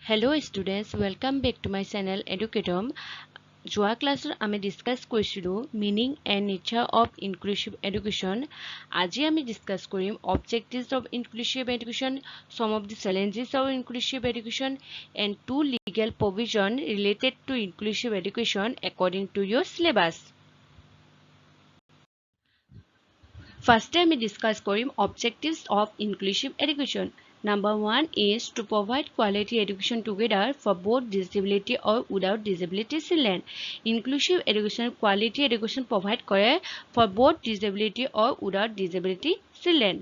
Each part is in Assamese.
Hello students, welcome back to my channel Educatom. যোৱা ক্লাছত আমি ডিসকাস কৰিছিলো meaning and nature of inclusive education. আজি আমি ডিসকাস কৰিম objectives of inclusive education, some of the challenges of inclusive education and two legal provision related to inclusive education according to your syllabus. First আমি ডিসকাস কৰিম objectives of inclusive education. Number 1 is to provide quality education together for both disability or without disability children. Inclusive education quality education provide কৰে for both disability or without disability children.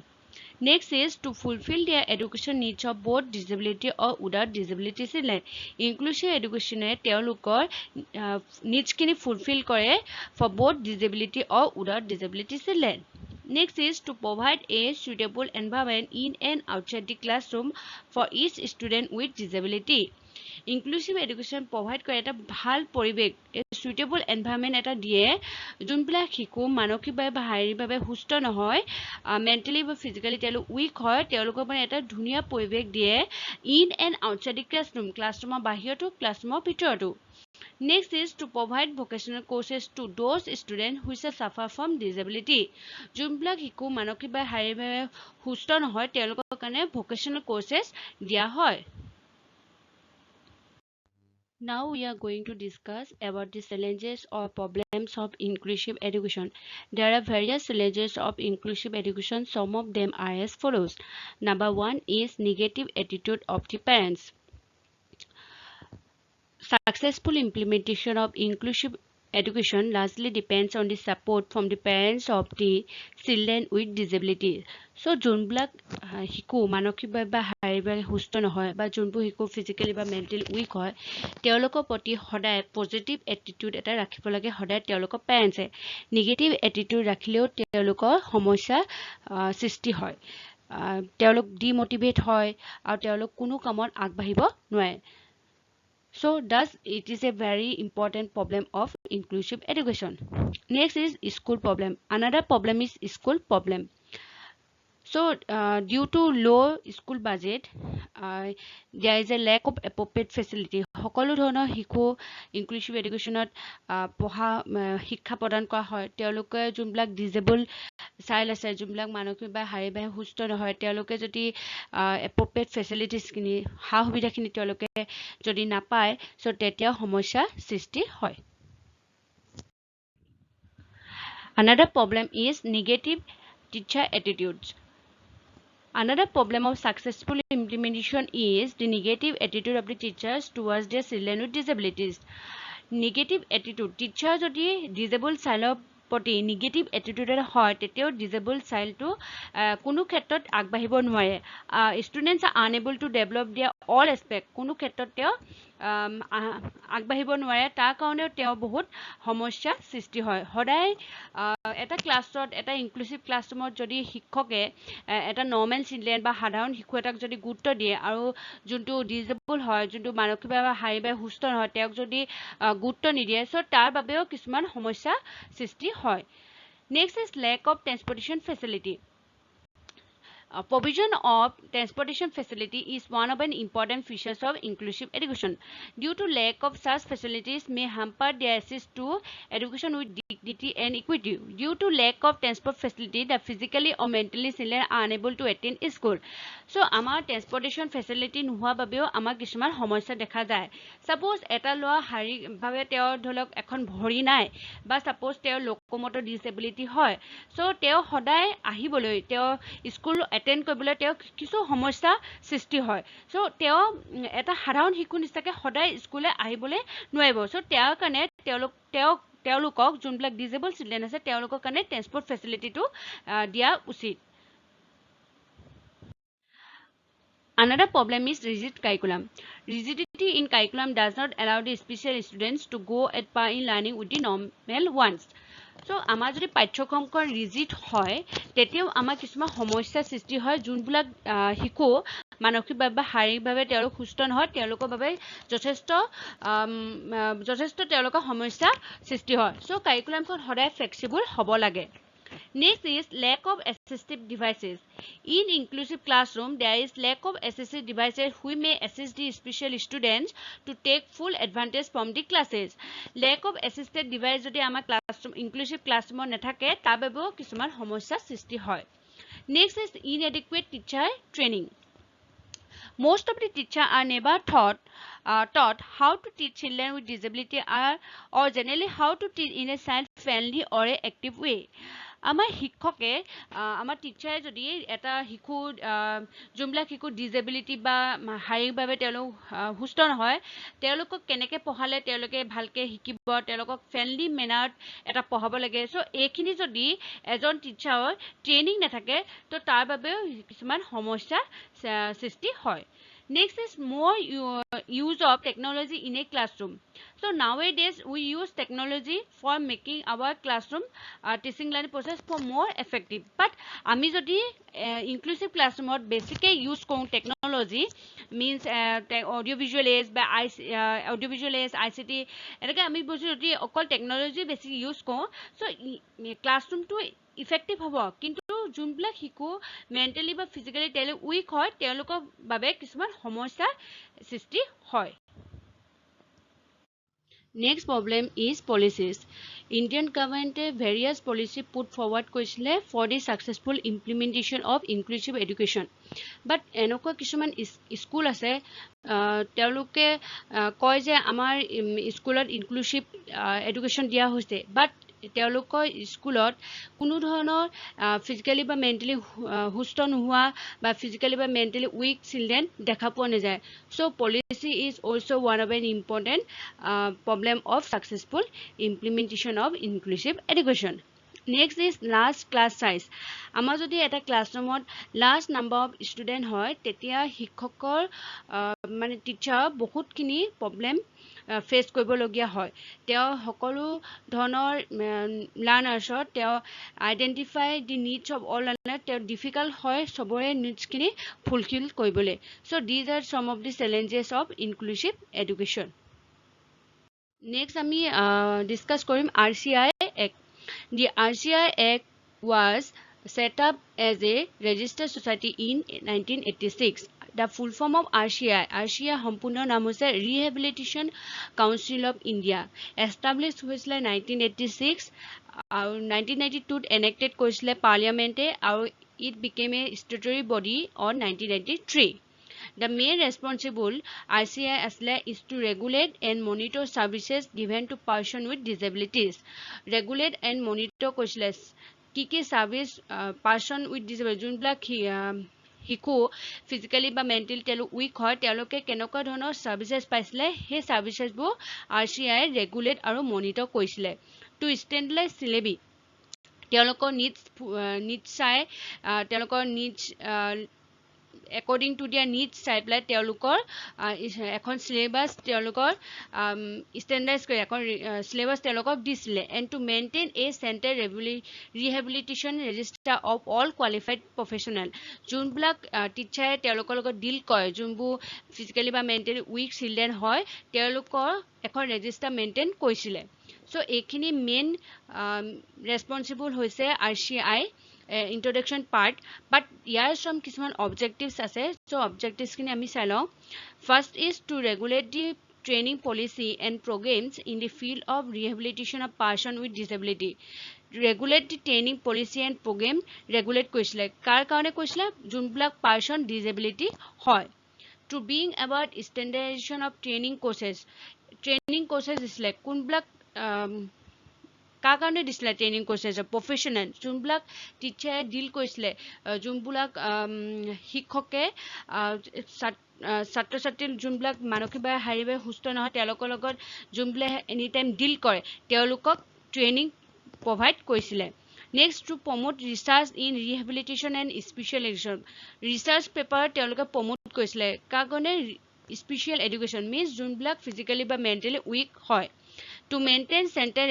Next is to fulfill their education needs of both disability or without disability children. Inclusive education তেওঁলোকৰ needs খিনি fulfill কৰে for both disability or without disability children. Next is to provide a suitable environment in and outside the classroom for each student with disability. Inclusive education provide কৰে এটা ভাল পৰিবেশ suitable environment এটা দিয়ে যোনবিলাক শিশু মানসিকভাৱে বা শাৰীৰিকভাৱে সুস্থ নহয় mentally বা physically তেওঁলোক weak হয় তেওঁলোকৰ মানে এটা ধুনীয়া পৰিবেশ দিয়ে in and outside the classroom বাহিৰতো classroom ভিতৰতো. Next is to provide vocational courses to those students who suffer from disability. যোনবিলাক শিশু মানসিকভাৱে শাৰীৰিকভাৱে সুস্থ নহয় তেওঁলোকৰ কাৰণে vocational courses দিয়া হয়. Now we are going to discuss about the challenges or problems of inclusive education. There are various challenges of inclusive education. Some of them are as follows. Number 1 is negative attitude of the parents. Successful implementation of inclusive education largely depends on the support from the parents of the children with disabilities. So যোনবিলাক শিশু মানসিকভাৱে বা শাৰীৰিকভাৱে সুস্থ নহয় বা যোনবোৰ শিশু ফিজিক্যালি বা মেণ্টেলি উইক হয় তেওঁলোকৰ প্ৰতি সদায় পজিটিভ এটিটিউড এটা ৰাখিব লাগে সদায় তেওঁলোকৰ পেৰেণ্টছে নিগেটিভ এটিটিউড ৰাখিলেও তেওঁলোকৰ সমস্যা সৃষ্টি হয় তেওঁলোক ডিমোটিভেট হয় আৰু তেওঁলোক কোনো কামত আগবাঢ়িব নোৱাৰে. So thus it is a very important problem of inclusive education. Next is school problem. Another problem is school problem. So due to low school budget, there is a lack of appropriate facility. সকলো ধৰণৰ শিশু inclusive educationত পঢ়া শিক্ষা প্ৰদান কৰা হয় তেওঁলোকে যোনবিলাক ডিজেবল চাইল্ড আছে যোনবিলাক মানসিক বা শাৰীৰিকভাৱে সুস্থ নহয় তেওঁলোকে যদি appropriate facilities খিনি সা সুবিধাখিনি তেওঁলোকে যদি নাপায় so তেতিয়া সমস্যা সৃষ্টি হয়. Another problem is negative teacher attitudes. Another problem of successful implementation is the negative attitude of the teachers towards their children with disabilities. Negative attitude teacher যদি disabled child প্ৰতি negative attitude হয় তেতিয়াও disabled child টো কোনো ক্ষেত্ৰত আগবাঢ়িব নোৱাৰে. Students are unable to develop their all aspect কোনো ক্ষেত্ৰত তেওঁ আগবাঢ়িব নোৱাৰে তাৰ কাৰণেও তেওঁ বহুত সমস্যা সৃষ্টি হয়. সদায় এটা ক্লাছত এটা ইনক্লুসিভ ক্লাছৰুমত যদি শিক্ষকে এটা নৰ্মেল চিলড্ৰেন বা সাধাৰণ শিশু এটাক যদি গুৰুত্ব দিয়ে আৰু যোনটো ডিজেবল হয় যোনটো মানসিকভাৱে শাৰীৰিকভাৱে সুস্থ নহয় তেওঁক যদি গুৰুত্ব নিদিয়ে সো তাৰ বাবেও কিছুমান সমস্যা সৃষ্টি হয়. Next is lack of transportation facility. Provision of transportation facility is one of the important features of inclusive education. Due to lack of such facilities may hamper their access to education with dignity and equity. Due to lack of transport facility, the physically or mentally children are unable to attend school. So, আমাৰ transportation facility নোহোৱা বাবেও আমাৰ কিছুমান সমস্যা দেখা যায়. Suppose এটা লোৱা শাৰীৰিকভাৱে তেওঁৰ ধৰক এখন ভৰি নাই বা suppose তেওঁৰ locomotor disability হয়. So, তেওঁ সদায় আহিবলৈ তেওঁ স্কুল এটেন্ড কৰিবলৈ তেওঁ কিছু সমস্যা সৃষ্টি হয়. সো তেওঁ এটা সাধাৰণ শিশু নিচিনাকৈ সদায় স্কুলে আহিবলৈ নোৱাৰিব. সো তেওঁৰ কাৰণে তেওঁলোকক যোনবিলাক ডিজেবল চিলড্ৰেন আছে তেওঁলোকৰ কাৰণে ট্ৰান্সপৰ্ট ফেচিলিটিটো দিয়া উচিত. Another problem is rigid curriculum. Rigidity in curriculum does not allow the special students to go at par in learning with the normal ones. So আমাৰ যদি পাঠ্যক্ৰমখন ৰিজিড হয় তেতিয়াও আমাৰ কিছুমান সমস্যা সৃষ্টি হয় যোনবিলাক শিশু মানসিকভাৱে বা শাৰীৰিকভাৱে তেওঁলোক সুস্থ নহয় তেওঁলোকৰ বাবে যথেষ্ট তেওঁলোকৰ সমস্যা সৃষ্টি হয়. So কাৰিকুলামখন সদায় ফ্লেক্সিবল হ'ব লাগে. Next is lack of assistive devices. In inclusive classroom, there is lack of assistive devices which may assist the special students to take full advantage from the classes. Lack of assisted device যদি আমাৰ classroom inclusive classroom নাথাকে তাৰ বাবেও কিছুমান সমস্যাৰ সৃষ্টি হয়. Next is inadequate teacher training. Most of the teachers are never taught how to teach children with disability or generally how to teach in a child-friendly or a active way. আমাৰ শিক্ষকে আমাৰ টিচাৰে যদি এটা শিশু যোনবিলাক শিশু ডিজেবিলিটি বা শাৰীৰিকভাৱে তেওঁলোক সুস্থ নহয় তেওঁলোকক কেনেকৈ পঢ়ালে তেওঁলোকে ভালকৈ শিকিব তেওঁলোকক ফ্ৰেণ্ডলি মেনাৰত এটা পঢ়াব লাগে চ' এইখিনি যদি এজন টিচাৰৰ ট্ৰেইনিং নাথাকে তো তাৰ বাবেও কিছুমান সমস্যাৰ সৃষ্টি হয়. Next is more use of technology in a classroom. So nowadays we use technology for making our classroom teaching learning process for more effective. But আমি যদি inclusive classroom basically use কৰোঁ technology means audio visual aids বা audio visual aids ICT এনেকৈ আমি বস্তু যদি অকল technology বেছি use কৰোঁ so classroomটো ইফেক্টিভ হ'ব কিন্তু যোনবিলাক শিশু মেণ্টেলি বা ফিজিকেলি তেওঁলোক উইক হয় তেওঁলোকৰ বাবে কিছুমান সমস্যাৰ সৃষ্টি হয়. Next problem is policies. Indian government various policy put forward কৰিছিলে for the successful implementation of inclusive education. But এনেকুৱা কিছুমান স্কুল আছে তেওঁলোকে কয় যে আমাৰ স্কুলত ইনক্লুচিভ এডুকেশ্যন দিয়া হৈছে বাট তেওঁলোকৰ স্কুলত কোনো ধৰণৰ ফিজিকেলি বা মেণ্টেলি সুস্থ নোহোৱা বা ফিজিকেলি বা মেণ্টেলি উইক চিলড্ৰেন দেখা পোৱা নাযায়. So' policy is also' one of an important problem of successful implementation of inclusive education. Next is large class size. আমাৰ যদি এটা ক্লাছৰুমত লাৰ্জ নাম্বাৰ অফ ষ্টুডেণ্ট হয় তেতিয়া শিক্ষকৰ মানে টিচাৰ বহুতখিনি প্ৰব্লেম ফেচ কৰিবলগীয়া হয়. তেওঁ সকলো ধৰণৰ লাৰ্ণাৰ্ছৰ তেওঁ identify the needs of all learner তেওঁ ডিফিকাল্ট হয় চবৰে নিডছখিনি ফুলফিল কৰিবলৈ. চ' দিজ আৰ চাম of the challenges of inclusive education. Next আমি ডিছকাছ কৰিম RCI Act. The RCI Act was set up as a registered society in 1986. The full form of RCI সম্পূৰ্ণ নাম হৈছে Rehabilitation Council of India. Established হৈছিলে 1986 আৰু 1992 enacted কৰিছিলে পাৰ্লিয়ামেণ্টে আৰু it became a statutory body on 1993. The main responsible RCI is to regulate and monitor services given to persons with disabilities. Regulate and monitor কৈছিলে কি service person with disability যোনবিলাক শিশু ফিজিকেলি বা মেণ্টেলি তেওঁলোক উইক হয় তেওঁলোকে কেনেকুৱা ধৰণৰ ছাৰ্ভিচেছ পাইছিলে সেই ছাৰ্ভিচেছবোৰ RCI ৰেগুলেট আৰু মনিটৰ কৰিছিলে. টু ষ্টেণ্ডাৰ্ডাইজ চিলেবি তেওঁলোকৰ নিডছ চাই তেওঁলোকৰ needs according to their needs চাই পেলাই তেওঁলোকৰ এখন চিলেবাছ তেওঁলোকৰ ষ্টেণ্ডাৰ্ডাইজ কৰি এখন চিলেবাছ তেওঁলোকক দিছিলে. And to maintain A centre rehabilitation register of all qualified professional যোনবিলাক টিচাৰে তেওঁলোকৰ লগত ডিল কৰে যোনবোৰ ফিজিকেলি বা মেণ্টেলি উইক চিলড্ৰেন হয় তেওঁলোকৰ এখন ৰেজিষ্টাৰ মেইনটেইন কৰিছিলে. চ' এইখিনি মেইন ৰেছপনচিবল হৈছে RCI introduction part, but here some কিছুমান objectives আছে. So objectives খিনি আমি চাই লওঁ. First is to regulate the training policy and programs in the field of rehabilitation of person with disability. Regulate the training policy and program regulate কৰিছিলে কাৰ কাৰণে কৰিছিলে যোনবিলাক person disability হয়. To bring about standardization of training courses দিছিলে কোনবিলাক কাৰ কাৰণে দিছিলে ট্ৰেইনিং কোৰ্চেছ প্ৰফেশ্যনেল যোনবিলাক টিচাৰে ডিল কৰিছিলে যোনবিলাক শিক্ষকে ছাত্ৰ ছাত্ৰী যোনবিলাক মানসিকভাৱে শাৰীৰিকভাৱে সুস্থ নহয় তেওঁলোকৰ লগত যোনবিলাক এনি টাইম ডিল কৰে তেওঁলোকক ট্ৰেইনিং প্ৰভাইড কৰিছিলে. Next to promote research in rehabilitation and special education research paper তেওঁলোকে প্ৰমোট কৰিছিলে কাৰ কাৰণে স্পেচিয়েল এডুকেশ্যন মিনছ যোনবিলাক ফিজিকেলি বা মেণ্টেলি উইক হয়. To maintain center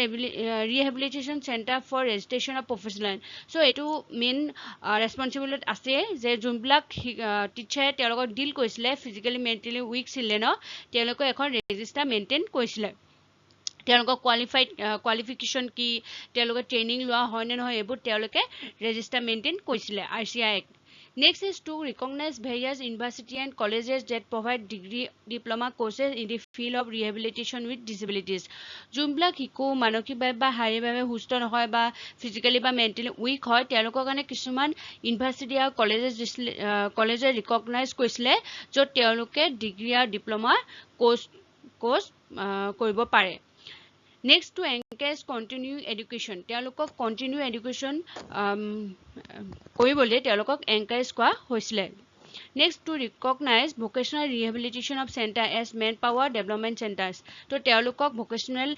rehabilitation center for registration of professional. So এইটো মেইন ৰেছপনচিবিলিটি আছে যে যোনবিলাক টিচাৰে তেওঁলোকক ডিল কৰিছিলে ফিজিকেলি মেণ্টেলি উইক চিলড্ৰেনৰ তেওঁলোকে এখন ৰেজিষ্টাৰ মেইনটেইন কৰিছিলে. তেওঁলোকৰ কোৱালিফিকেশ্যন কি, তেওঁলোকে ট্ৰেইনিং লোৱা হয় নে নহয়, এইবোৰ তেওঁলোকে ৰেজিষ্টাৰ মেইনটেইন কৰিছিলে RCI Act. Next is to recognize various university and colleges that provide degree diploma courses in the field of rehabilitation with disabilities. যোনবিলাক শিশু মানসিকভাৱে বা শাৰীৰিকভাৱে সুস্থ নহয় বা ফিজিকেলি বা মেণ্টেলি উইক হয়, তেওঁলোকৰ কাৰণে কিছুমান ইউনিভাৰ্চিটি আৰু কলেজে ৰিকগনাইজ কৰিছিলে য'ত তেওঁলোকে ডিগ্ৰী আৰু ডিপ্ল'মা কোৰ্চ কৰিব পাৰে. Next, to encourage continuing education. তেওঁলোকক continue education কৰিবলৈ তেওঁলোকক encourage কৰা হৈছিলে. Next, to recognize vocational rehabilitation of center as manpower development centers. তো তেওঁলোকক vocational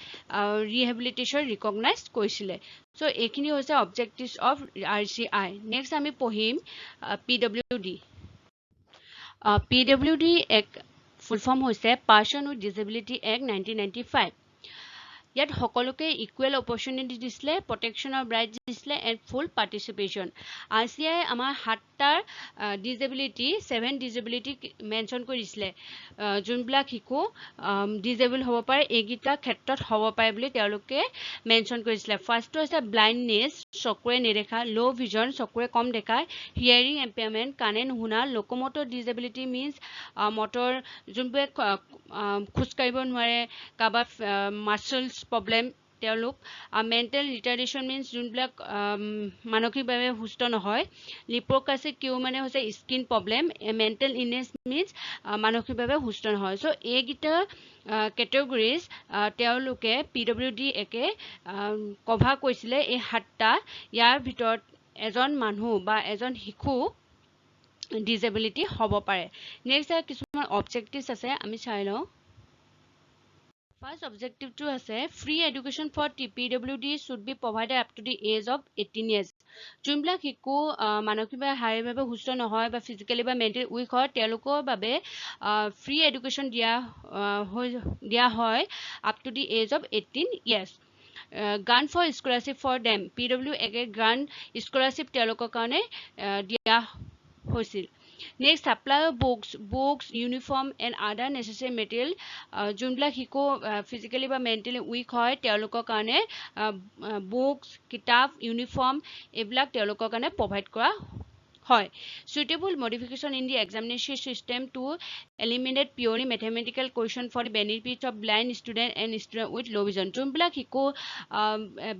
rehabilitation recognize কৰিছিলে. So এইখিনি হৈছে objectives of RCI. Next আমি পঢ়িম PWD. PWD এক full form হৈছে Person with Disability Act 1995. ইয়াত সকলোকে ইকুৱেল অপৰচুনিটি দিছিলে, প্ৰটেকশ্যন অফ ৰাইটছ দিছিলে এণ্ড ফুল পাৰ্টিচিপেশ্যন. RCI আমাৰ 7টা ডিজেবিলিটি 7 ডিজেবিলিটি মেনশ্যন কৰি দিছিলে, যোনবিলাক শিশু ডিজেবল হ'ব পাৰে, এইকেইটা ক্ষেত্ৰত হ'ব পাৰে বুলি তেওঁলোকে মেনশ্যন কৰিছিলে. ফাৰ্ষ্টটো হৈছে ব্লাইণ্ডনেছ, চকুৰে নেদেখা, ল' ভিজন, চকুৰে কম দেখা, হিয়াৰিং এম্পেয়াৰমেণ্ট, কাণে নুশুনা, লোক'মটৰ ডিজেবিলিটি মিনছ মটৰ, যোনবোৰে খোজকাঢ়িব নোৱাৰে, কাৰোবাৰ মাছলছ প্ৰব্লেম, তেওঁলোক মেণ্টেল ৰিটাৰ্ডেশ্যন মিনছ যোনবিলাক মানসিকভাৱে সুস্থ নহয়, লিপ্ৰকাচিক কিউ মানে হৈছে skin problem, mental illness means মানসিকভাৱে সুস্থ নহয়. চ' এইকেইটা কেটেগৰিজ তেওঁলোকে PWD একে কভাৰ কৰিছিলে এই 7টা. ইয়াৰ ভিতৰত এজন মানুহ বা এজন শিশু ডিজেবিলিটি হ'ব পাৰে. নেক্সট কিছুমান অবজেক্টিভছ আছে, আমি চাই লওঁ. First objective to আছে free education for PWD should be provided up to the age of 18 years. যোনবিলাক শিশু মানসিকভাৱে শাৰীৰিকভাৱে সুস্থ নহয় বা ফিজিকেলি বা মেণ্টেলি উইক হয়, তেওঁলোকৰ বাবে ফ্ৰী এডুকেশ্যন দিয়া হয় up to the age of 18 years. Grant for scholarship for them, PW একে গ্ৰাণ্ট স্কলাৰশ্বিপ তেওঁলোকৰ কাৰণে দিয়া হৈছিল. Next supply of books, uniform and other necessary material, যোনবিলাক শিশু ফিজিকেলি বা মেণ্টেলি উইক হয় তেওঁলোকৰ কাৰণে বুকছ, কিতাপ, ইউনিফৰ্ম এইবিলাক তেওঁলোকৰ কাৰণে প্ৰভাইড কৰা হয়. Suitable modification in the examination system to eliminate purely mathematical question for the benefits of blind student and student with low vision. যোনবিলাক শিশু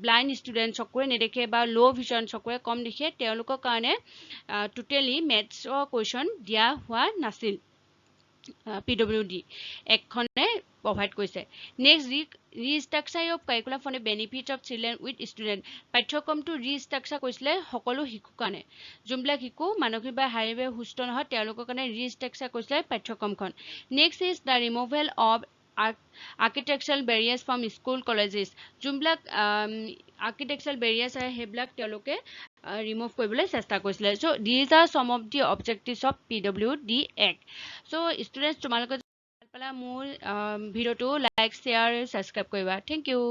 ব্লাইণ্ড ষ্টুডেণ্ট, চকুৰে নেদেখে বা ল' ভিজন, চকুৰে কম দেখে, তেওঁলোকৰ কাৰণে টোটেলি মেথছৰ কুৱেশ্যন দিয়া হোৱা নাছিল, PWD একখনে প্ৰভাইড কৰিছে. Next restructure of curriculum for the benefit of children with student, পাঠ্যক্ৰমটো ৰিষ্ট্ৰাকচাৰ কৰিছিলে সকলো শিশুৰ কাৰণে. যোনবিলাক শিশু মানসিকভাৱে শাৰীৰিকভাৱে সুস্থ নহয় তেওঁলোকৰ কাৰণে ৰিষ্ট্ৰাকচাৰ কৰিছিলে পাঠ্যক্ৰমখন. Next is the removal of architectural barriers from school colleges, যোনবিলাক আৰ্কিটেকচাৰেল বেৰিয়াৰ্ছ আছে সেইবিলাক তেওঁলোকে ৰিমুভ কৰিবলৈ চেষ্টা কৰিছিলে. So' these are some of the objectives of PWD Act. So' students তোমালোকে ভাল পালে মোৰ ভিডিঅ'টো লাইক, শ্বেয়াৰ, ছাবস্ক্ৰাইব কৰিবা. Thank U.